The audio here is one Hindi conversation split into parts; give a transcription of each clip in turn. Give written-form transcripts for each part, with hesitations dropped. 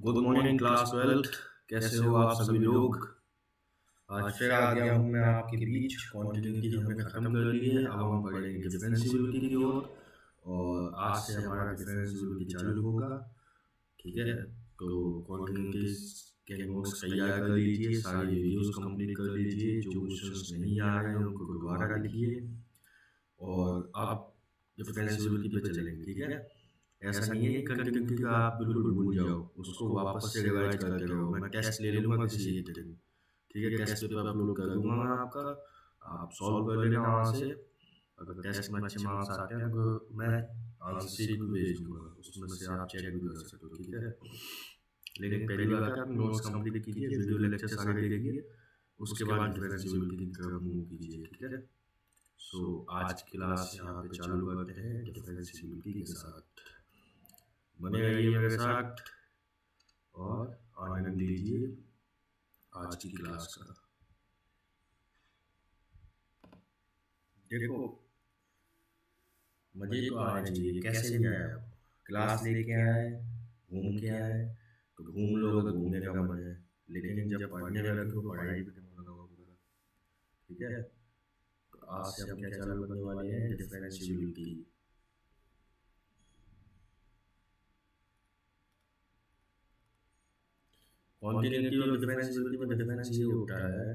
Good morning class 12। कैसे हो आप सभी लोग। आज फिर आ गया हूँ मैं आपके बीच। कॉन्टिन्यूटी हमने ख़त्म कर ली है, अब हम पढ़ेंगे डिफरेंशियबिलिटी की ओर। और आज से हमारा डिफरेंशियबिलिटी चालू होगा। ठीक है, तो कॉन्टिन्यूटी के नोट्स तैयार कर लीजिए, सारी वीडियोस कंप्लीट कर लीजिए, जो क्वेश्चंस नहीं आ रहे हैं उनको दोबारा लिखिए और आप डिफरेंशियबिलिटी पे चलेंगे। ठीक है, ऐसा नहीं है कि कंटिन्यूटी का आप बिल्कुल भूल जाओ, उसको वापस से रिवाइज करते रहो। मैं टेस्ट ले लूँगा किसी एक दिन। ठीक है, टेस्ट पेपर अपलोड कर दूंगा मैं आपका, आप सॉल्व कर लेना वहाँ से। अगर टेस्ट में अच्छे मार्क्स आते हैं तो मैं आंसर शीट भी भेज दूंगा, उसमें से आप चेक भी कर सकते हो। ठीक है, लेकिन पहली बात है आप नोट्स कंप्लीट कीजिए, वीडियो लेक्चर सारे देखिए, उसके बाद डिफरेंशियबिलिटी की तरफ मूव कीजिए। ठीक है, सो आज की क्लास यहाँ पे चालू करते हैं डिफरेंशियबिलिटी के साथ। बने रहिए मेरे साथ और आनंद लीजिए आज की क्लास का। देखो, मजे तो आने चाहिए, कैसे भी आए आप। क्लास लेके आए, घूम के आए तो घूम लो अगर घूमने का मन है, लेकिन जब पढ़ने बैठो तो पढ़ाई भी करना लगा पूरा। ठीक है, तो आज से हम क्या चालू करने वाले हैं, डिफरेंशियबिलिटी। कॉन्टिन्यूटी और डिफरेंशियबिलिटी में डिफरेंस ये होता है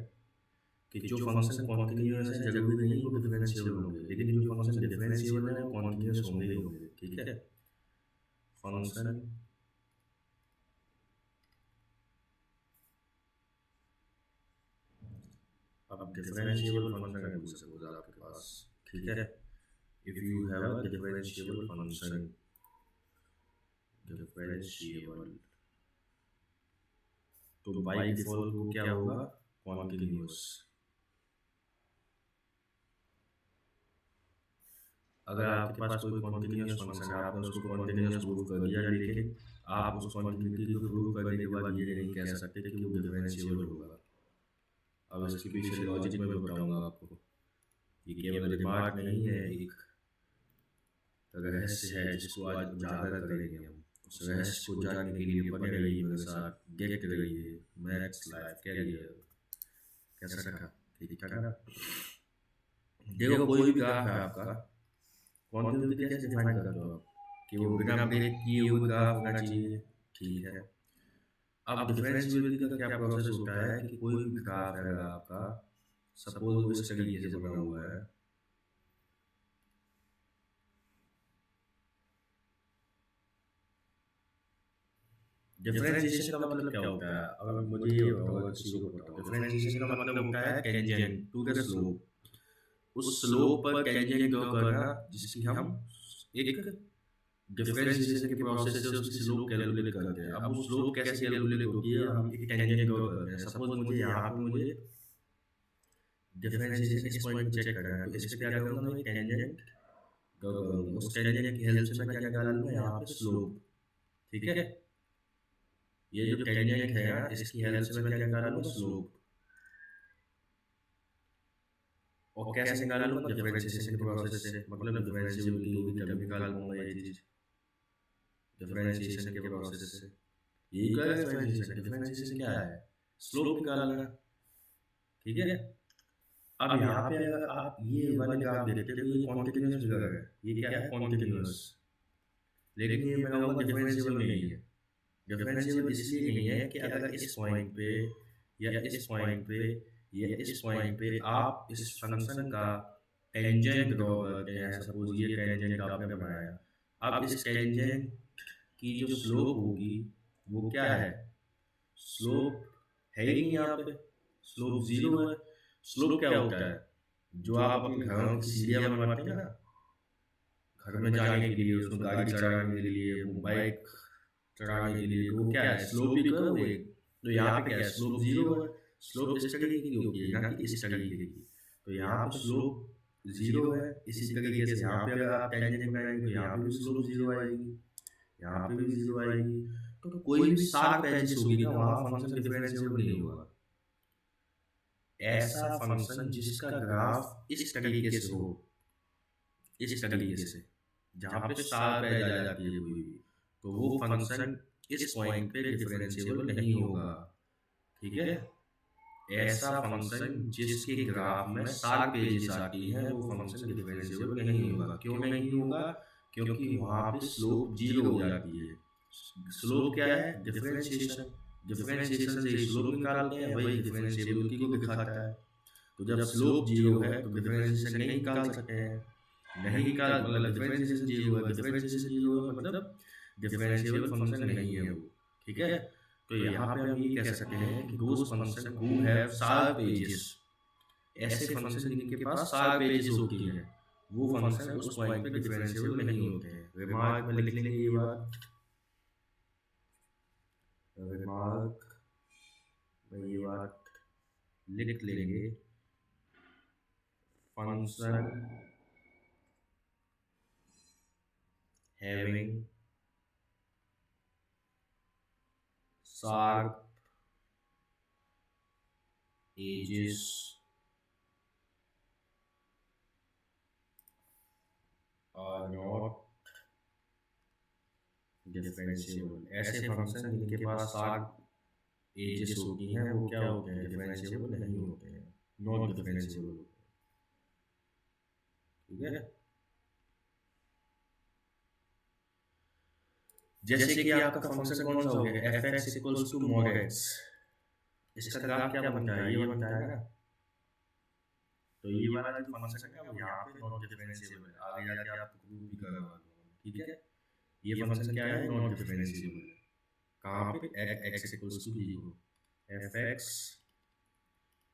कि जो फंक्शन कॉन्टिन्यूअस है जरूरी नहीं वो डिफरेंशिएबल होंगे, लेकिन जो फंक्शन डिफरेंशिएबल है वो कॉन्टिन्यूअस होंगे ही होंगे। ठीक है, फंक्शन अब डिफरेंशिएबल फंक्शन है सपोज आपके पास। ठीक है, if you have a differentiable function, differentiable तो बाय डिफॉल्ट वो क्या होगा, कॉन्टिन्यूअस। अगर आपके पास कोई कॉन्टिन्यूअस फंक्शन है, आपने उसको कॉन्टिन्यूअस प्रूव कर दिया, लेकिन आप उस कॉन्टिन्यूटी को प्रूव करने के बाद ये नहीं कह सकते कि वो डिफरेंशिएबल होगा। अब इसके पीछे लॉजिक में बताऊंगा आपको। ये केवल रिमार्क नहीं है, एक रहस्य है जिसको आज उजागर करेंगे हम। उस रहस्य को जानने के लिए बने रहिए मेरे साथ, देखते रहिए मैथ्स लाइफ कैरियर। कैसा था, ठीक था ना। देखो, कोई भी ग्राफ है आपका, कॉन्टिन्यूटी कैसे डिफाइन करते हो आप, कि वो बिना ब्रेक किए हुए ग्राफ होना चाहिए। ठीक है, अब डिफरेंशियबिलिटी का क्या प्रोसेस होता है कि कोई भी ग्राफ है आपका, सपोज वो इस तरीके से बना हुआ है। डिफरेंशिएशन का मतलब क्या होता है, अगर मुझे ये बताओ, अगर किसी को बताओ, डिफरेंशिएशन का मतलब होता है टेंजेंट टू द स्लोप। उस स्लोप पर टेंजेंट ड्रॉ करना, जिसकी हम एक डिफरेंशिएशन के प्रोसेस से उसकी स्लोप कैलकुलेट करते हैं। अब वो स्लोप कैसे कैलकुलेट होती है, हम एक टेंजेंट ड्रॉ करते हैं। सपोज मुझे यहाँ पे मुझे डिफरेंशिएशन इस पॉइंट पे चेक करना है, तो इस पे क्या करूँगा मैं, टेंजेंट ड्रॉ करूँगा। उस टेंजेंट की हेल्प से मैं क्या डालूंगा यहाँ पे, स्लोप। ठीक है, ये जो टेंजेंट है ना, इसकी हेल्प से मैं क्या निकालूंगा, स्लोप। और कैसे निकालूंगा, डिफरेंशिएशन के प्रोसेस से। मतलब डिफरेंशियबिलिटी होगी तभी निकाल पाऊंगा ये चीज, डिफरेंशिएशन के प्रोसेस से। यही क्या है डिफरेंशिएशन। डिफरेंशिएशन क्या है, स्लोप निकालना। ठीक है, अब यहाँ पे अगर आप ये वाले ग्राफ देखते हो, ये कॉन्टिन्यूअस फिगर है, ये क्या है, कॉन्टिन्यूअस। लेकिन ये मैं कहूँगा डिफरेंशिएबल नहीं है। डिफरेंशिएबल इसलिए नहीं है कि अगर इस पॉइंट पे या इस पॉइंट पे या इस पॉइंट पे आप इस फंक्शन का टेंजेंट ड्रॉ करते हैं। सपोज ये टेंजेंट आपने बनाया, अब इस टेंजेंट की जो स्लोप होगी वो क्या है, स्लोप है ही नहीं यहाँ पे, स्लोप जीरो है। स्लोप क्या होता है, जो आप अपने घरों की सीढ़ियाँ बनवाते हैं ना, घर में जाने के लिए, उसमें गाड़ी चलाने के लिए, बाइक चढ़ाने के लिए, तो वो क्या है, स्लोप ही तो है वो एक। तो यहाँ पे क्या है, स्लोप जीरो है। स्लोप इस तरीके की होती है ना कि इस तरीके की, तो यहाँ पे स्लोप जीरो है। इसी तरीके से यहाँ पे अगर आप टेंजेंट बनाएंगे तो यहाँ पे भी स्लोप जीरो आएगी, यहाँ पे भी जीरो आएगी। तो कोई भी शार्प एजेस होगी ना, वहाँ फंक्शन डिफरेंशिएबल नहीं होगा। ऐसा फंक्शन जिसका ग्राफ इस तरीके से हो, इस तरीके से, जहाँ पे शार्प एज आ जाती है कोई भी, तो वो फंक्शन इस पॉइंट पे डिफरेंशिएबल नहीं होगा। ठीक है, ऐसा फंक्शन जिसके ग्राफ में 60 पेजेस आती हैं वो फंक्शन डिफरेंशिएबल नहीं होगा। क्यों नहीं होगा? क्योंकि वहां पे स्लोप 0 हो जाती है। स्लोप क्या है? डिफरेंशिएशन। डिफरेंशिएशन से स्लोप निकालते हैं, वही डिफरेंशिएबिलिटी को दिखाता है। तो जब स्लोप 0 है तो डिफरेंशिएशन नहीं निकाल सकते हैं। नहीं निकाल मतलब डिफरेंशिएशन 0 है, डिफरेंशिएशन 0 है मतलब डिफरेंशिएबल फंक्शन नहीं है वो। ठीक है, तो यहाँ पे हम ये कह सकते हैं कि those function who have sharp edges, ऐसे फंक्शन जिनके पास शार्प एजेस होती हैं वो फंक्शन उस पॉइंट पे डिफरेंशिएबल नहीं होते हैं। रिमार्क में लिख लेंगे ये बात, रिमार्क में ये बात लिख लेंगे, function having sharp edges are not differentiable. ऐसे फंक्शन जिनके पास शार्प एजेस होती हैं वो क्या होते हैं? डिफरेंशिएबल नहीं होते हैं, नॉट डिफरेंशिएबल होते हैं। ठीक है, जैसे कि आपका फंक्शन कौन सा हो गया? F x equals to mod x, इसका ग्राफ क्या बनता है? ये बनता है ना। तो ये वाला जो फंक्शन है वो यहाँ पे नॉट डिफरेंशिएबल है, आगे जाके आपको प्रूव भी करवा दूंगा। ठीक है, ये फंक्शन क्या है? नॉट डिफरेंशिएबल है। कहाँ पे? X equals to 0, f x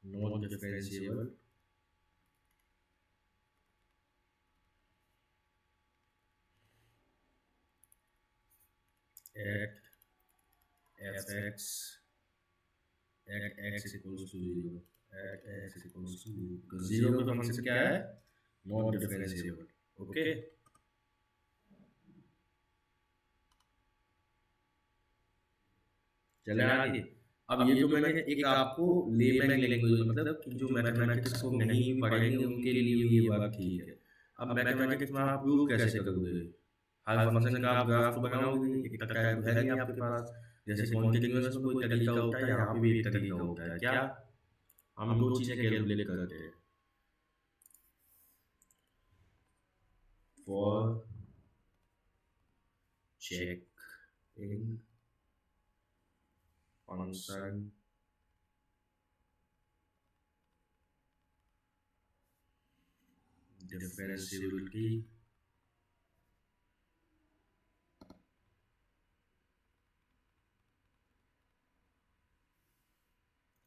not differentiable at fx at x equals to 0, at x equals to 0, because 0 पे फंक्शन क्या है? Not differentiable. ओके, चले आगे। अब ये जो मैंने एक आपको लेमैन लैंग्वेज मतलब कि जो मैथमेटिक्स को नहीं पढ़ेंगे उनके लिए ये बात ठीक है। अब मैथमेटिक्स में आप प्रूव कैसे करोगे? हर फंक्शन का आप ग्राफ तो बनाओगे, एक तरीका है नहीं आपके पास। जैसे कॉन्टिन्यूअस में कोई तरीका होता है, यहाँ पे भी एक तरीका होता है। क्या? हम दो चीजें कैलकुलेट करते हैं। For check in function differentiability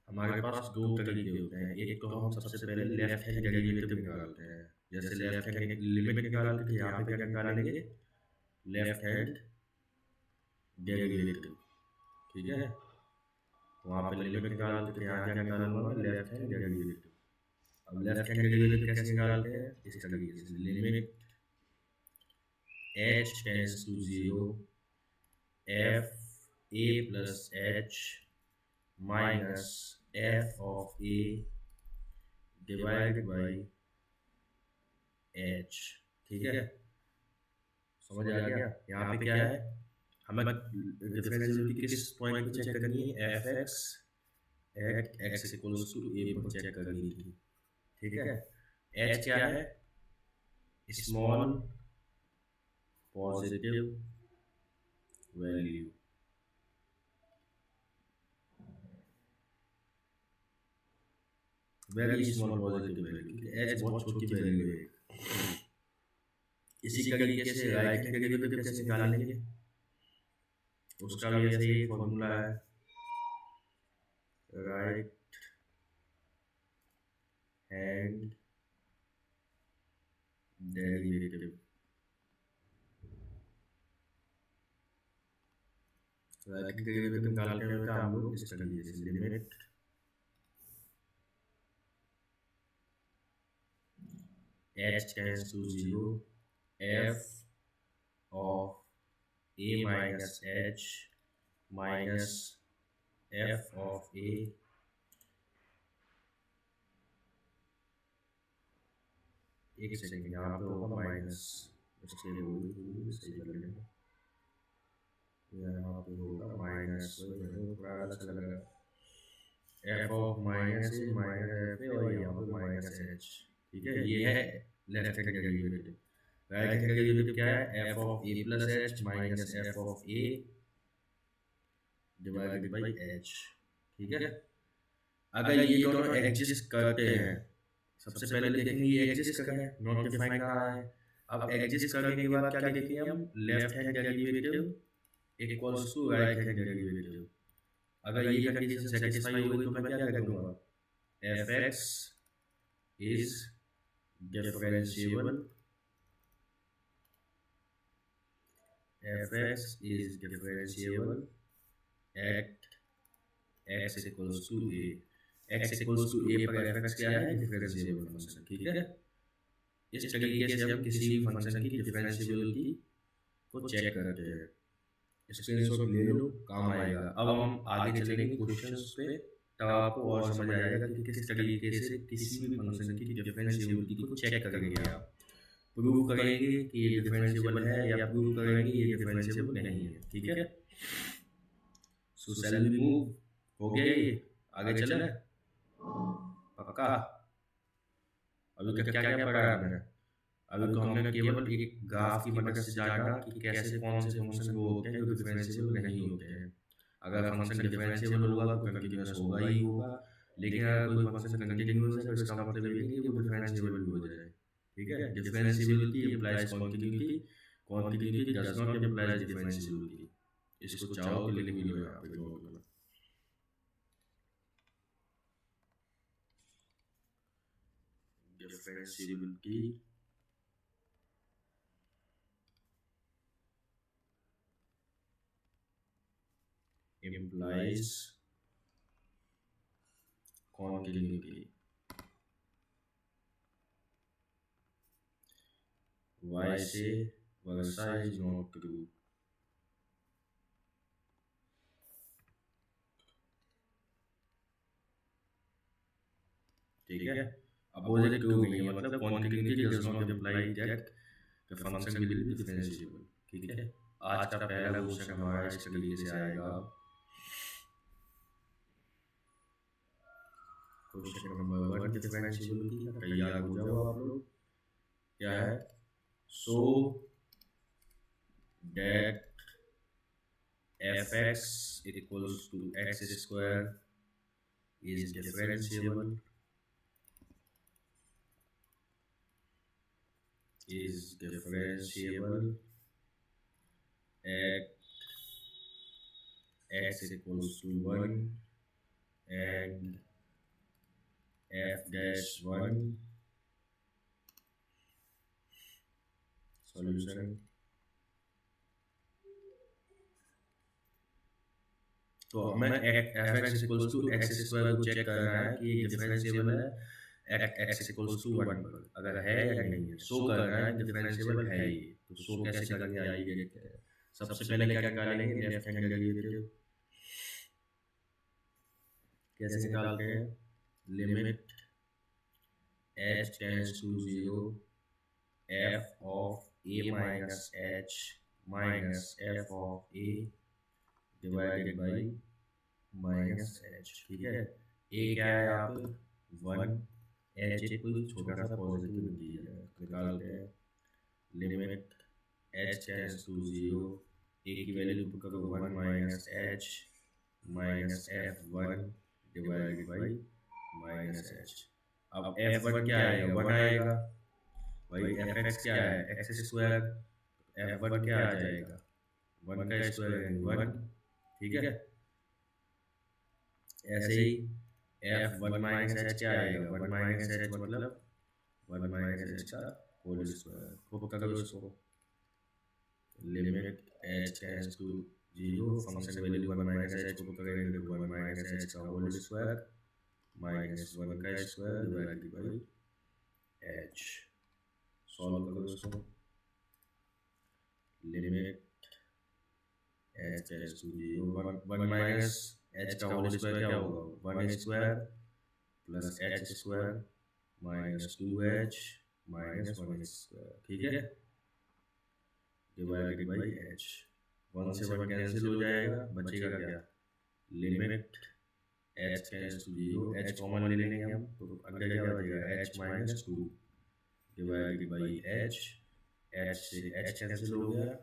हमारे पास दो तरीके होते हैं। एक तो हम सबसे पहले लेफ्ट हैंड डेरिवेटिव निकालते हैं। जैसे लेफ्ट हैंड लिमिट निकालते थे, यहाँ पे क्या निकालेंगे? Left hand derivative. ठीक है, वहाँ पे लिमिट निकालते थे, यहाँ क्या निकालूंगा? Left hand derivative. अब लेफ्ट हैंड डेरिवेटिव कैसे निकालते हैं? इस तरीके से, limit h tends to 0 f a plus h minus f of a divided by h। ठीक है, समझ आ गया? यहाँ पे क्या है? हमें डिफरेंशिएबिलिटी किस पॉइंट पे चेक करनी है? F x at x equals to a पर चेक करनी थी। ठीक है, h क्या है? Small positive value, very small positive value, h बहुत छोटी वैल्यू है। इसी तरीके से राइट हैंड डेरिवेटिव कैसे निकालेंगे? उसका भी ऐसे ही फॉर्मूला है, right hand derivative. Right hand derivative निकालते हैं तो हम लोग इस तरीके से, limit h tends to 0 f of a minus h minus f of a एक सेकेंड, यहाँ पे होगा माइनस, सही कर लेंगे, यहाँ पे होगा माइनस, थोड़ा अलग से लग रहा है, F of minus A minus f ए और यहाँ पे माइनस एच। ठीक है, ये है left hand derivative. Right hand derivative क्या है, F of a plus h minus f of a divided by H. ठीक है, अगर ये दोनों एग्जिस्ट करते हैं, सबसे पहले देखेंगे ये एग्जिस्ट कर रहे हैं, नॉट डिफाइन रहा है। अब एग्जिस्ट करने के बाद क्या देखेंगे हम, left hand derivative equals to right hand derivative. अगर ये कंडीशन सेटिस्फाई हो गई तो मैं क्या करूंगा, f x is differentiable, f x is differentiable at x equals to a. X equals to a पर एफ एक्स क्या है, डिफरेंशिएबल फंक्शन। ठीक है, इस तरीके से हम किसी भी फंक्शन की डिफरेंशिएबिलिटी को चेक करते हैं। स्क्रीनशॉट ले लो, काम आएगा। अब हम आगे चलेंगे क्वेश्चंस पे, तब आपको और समझ आएगा कि किस तरीके से किसी भी फंक्शन की डिफरेंशिएबिलिटी को चेक करेंगे। आप प्रूव करेंगे कि ये डिफरेंशिएबल है या प्रूव करेंगे ये डिफरेंशिएबल नहीं है। ठीक है, सो शैल वी मूव, हो गया ये, आगे चले पक्का। अभी तक क्या क्या पढ़ा है मैंने, अभी तो हमने केवल एक ग्राफ की मदद से जाना कि कैसे कौन से फंक्शन वो होते हैं जो डिफरेंशिएबल नहीं होते हैं। अगर फंक्शन डिफरेंशिएबल होगा तो कंटीन्यूअस होगा ही होगा, लेकिन अगर कोई फंक्शन कंटीन्यूअस है तो इसका मतलब ये है कि वो डिफरेंशिएबल भी हो जाए। ठीक है, differentiability implies continuity, continuity does not implies differentiability. इसको चाहो तो लिख भी लो यहाँ पे नोट में। Differentiability implies continuity. Vice versa is not true. ठीक है, अपोजिट ट्रू नहीं है, मतलब continuity does not imply that the function will be differentiable। ठीक है, आज का पहला क्वेश्चन हमारा इस तरीके से आएगा। क्वेश्चन नंबर 1 डिफरेंशिएबिलिटी का, तैयार हो जाओ आप लोग। क्या है, so that fx equals to x square is differentiable at x equals to 1 and f dash 1। solution, तो हमें f x equals to x square को चेक करना है कि डिफरेंशिएबल है एट एक्स इक्वल्स टू 1 पर, अगर है या नहीं है। शो करना है डिफरेंशिएबल है ये, तो शो कैसे करेंगे आइए देखते हैं। सबसे पहले क्या निकालेंगे, लेफ्ट हैंड डेरिवेटिव। कैसे निकालते हैं, limit h tends to 0 f of a minus h minus f of a divided by minus h. ठीक है, ए क्या है यहाँ पे 1, एच कोई छोटा सा पॉजिटिव इंटीजर है, निकालते हैं। लिमिट एच टेंड्स टू 0, ए की वैल्यू पुट करो 1 minus h minus f1 divided by minus H. अब f1 क्या आएगा, 1 आएगा भाई, fx क्या है एक्स स्क्वायर, f1 क्या आ जाएगा 1 का स्क्वायर 1। ठीक है, ऐसे ही f1 माइनस एच क्या आएगा, 1 माइनस एच मतलब 1 माइनस एच का होल स्क्वायर। खूब करो इसको, limit h tends to 0, function value 1 minus h को करेंगे 1 माइनस एच का होल स्क्वायर माइनस 1 का square divided by h। Solve करो इसको, limit h tends to 0, 1 minus h का होल स्क्वायर क्या होगा 1 square plus h square minus 2h minus 1 square. ठीक है, डिवाइडेड बाई h। वन से वन कैंसिल हो जाएगा, बचेगा क्या, limit h tends to zero, h common ले लेंगे हम, तो अंदर क्या बचेगा, h minus two divided by h, h से एच कैंसिल हो गया,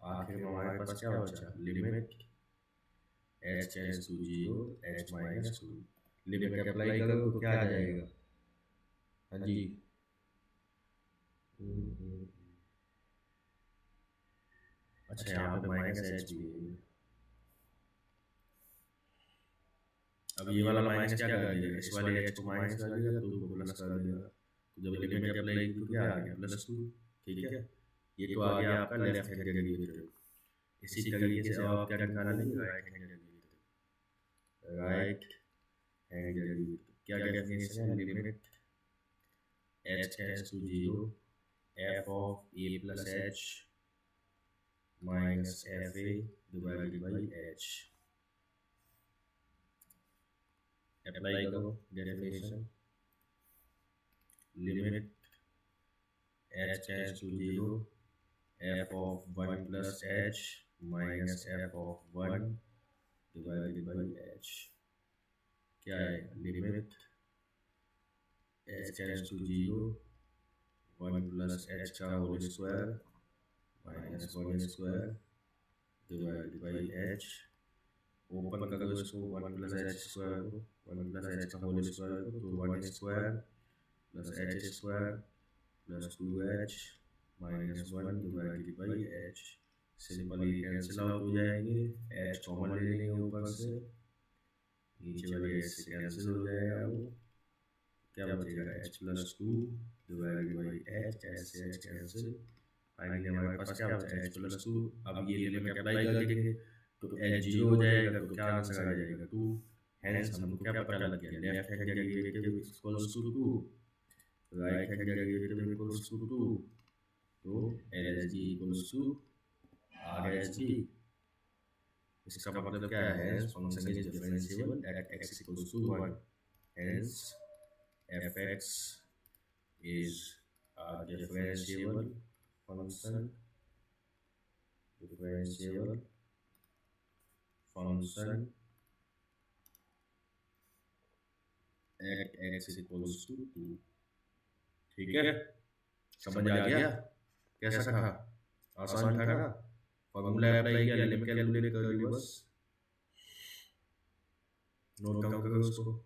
आखिर में हमारे पास क्या बचा, limit h tends to zero, h minus two, limit apply करो तो क्या आ जाएगा, हाँ जी, अच्छा यहाँ पे माइनस एच भी है, अब ये वाला माइनस क्या कर देगा, इस वाले एच को माइनस कर देगा, टू को प्लस कर देगा, तो जब लिमिट अप्लाई की तो क्या आ गया, प्लस टू, ठीक है, ये तो आ गया आपका लेफ्ट हैंड डेरिवेटिव। इसी तरीके से आप क्या निकालेंगे, right hand derivative, right hand derivative क्या डेफिनेशन है, limit h tends to zero, f of a plus h minus f a divided by h, apply करो definition, limit h tends to zero, f of one plus h minus f of one divided by h, क्या है, limit h tends to zero, one plus h का whole square minus one square divided by h, open करो इसको, वन प्लस एच स्क्वायर को, वन प्लस एच का होल स्क्वायर को, तो one square plus H square plus two H minus one divided by H, simply cancel out हो जाएंगे, एच कॉमन ले लेंगे ऊपर से, नीचे वाले एच से कैंसिल हो जाएगा, वो क्या बचेगा, H plus two divided by h, h से एच कैंसिल, फाइनली हमारे पास क्या बचा, एच प्लस टू, अब ये लिमिट अप्लाई कर देंगे तो एच जीरो हो जाएगा, तो क्या आंसर आ जाएगा, टू, हेंस हमको क्या पता लग गया, left hand derivative equals to two, right hand derivative equals to two, तो L H G equals to R H G, इसका मतलब क्या है, hence function is differentiable at x equals to one, hence f x is a differentiable function, differentiable function at x equals to 2, ठीक है, समझ आ गया, कैसा था, आसान था ना, फॉर्मूला अप्लाई किया, लिमिट कैलकुलेट कर ली, बस नोट डाउन करो उसको,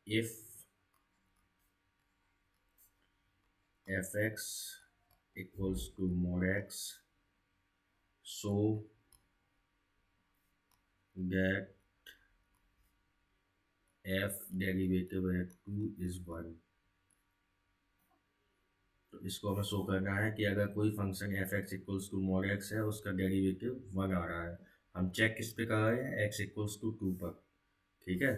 if fx equals to mod x, so that f derivative at two is one, तो इसको हमें शो करना है कि अगर कोई function f x equals to mod x है, उसका डेरिवेटिव वन आ रहा है, हम चेक किस पे कर रहे हैं, एक्स इक्वल्स टू टू पर, ठीक है,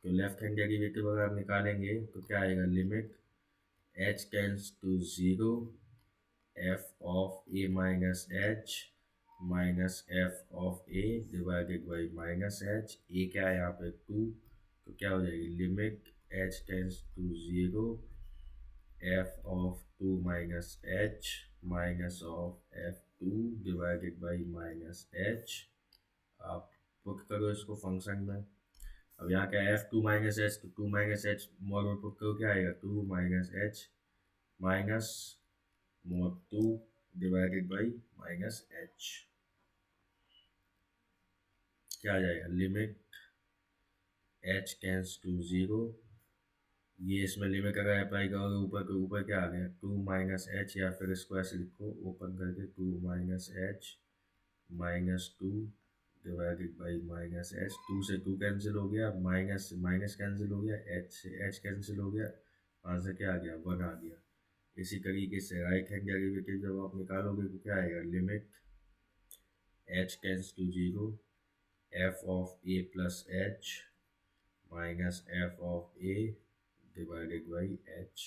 तो लेफ्ट हैंड डेरिवेटिव अगर आप निकालेंगे तो क्या आएगा, limit h tends to zero, f of a minus h minus f of a divided by minus h, a क्या है यहाँ पे टू, तो क्या हो जाएगी, limit h tends to zero, f of two minus h minus of f two divided by minus h, आप पुट करो इसको फंक्शन में, अब यहाँ क्या एफ टू माइनस एच, तो टू माइनस एच मोड में पुट करो, क्या आएगा, two minus h minus mod two divided by minus h, क्या आ जाएगा, limit h tends to zero, ये इसमें लिमिट अगर अप्लाई करोगे ऊपर तो ऊपर क्या आ गया, टू माइनस एच, या फिर इसको ऐसे लिखो ओपन करके, two minus h minus two divided by minus h, two से टू कैंसिल हो गया, माइनस से माइनस कैंसिल हो गया, एच से एच कैंसिल हो गया, आंसर क्या आ गया, वन आ गया। इसी तरीके से राइट हैंड डेरिवेटिव जब आप निकालोगे तो क्या आएगा, limit h tends to zero, f of a plus h minus f of a divided by h,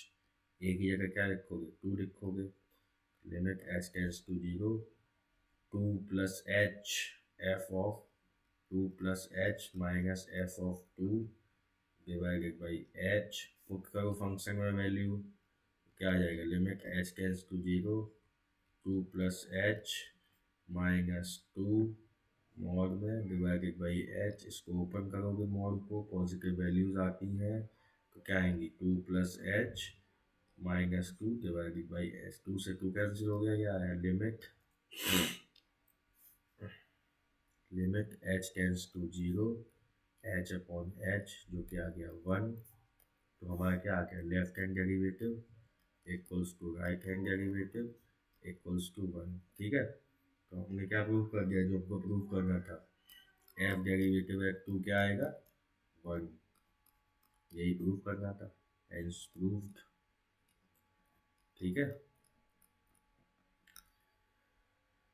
a की जगह क्या लिखोगे, टू लिखोगे, limit h tends to zero, 2 plus h f of 2 plus h minus f of 2 divided by h. Put करो फंक्शन में वैल्यू, क्या आ जाएगा, limit h tends to zero 2 plus h minus 2 mod में डिवाइडेड बाई एच। इसको ओपन करोगे मॉड को, पॉजिटिव वैल्यूज आती हैं तो क्या आएंगी, 2 plus h minus 2 divided by h. 2 से 2 कैंसिल हो गया, क्या है limit h tends to zero h upon h जो कि आ गया 1। तो हमारा क्या आ गया, left hand derivative equals to right hand derivative equals to 1। ठीक है, तो हमने क्या प्रूव कर दिया जो हमको प्रूव करना था, एफ डेरिवेटिव एफ टू क्या आएगा 1, यही प्रूव करना था, हेंस प्रूव्ड। ठीक है।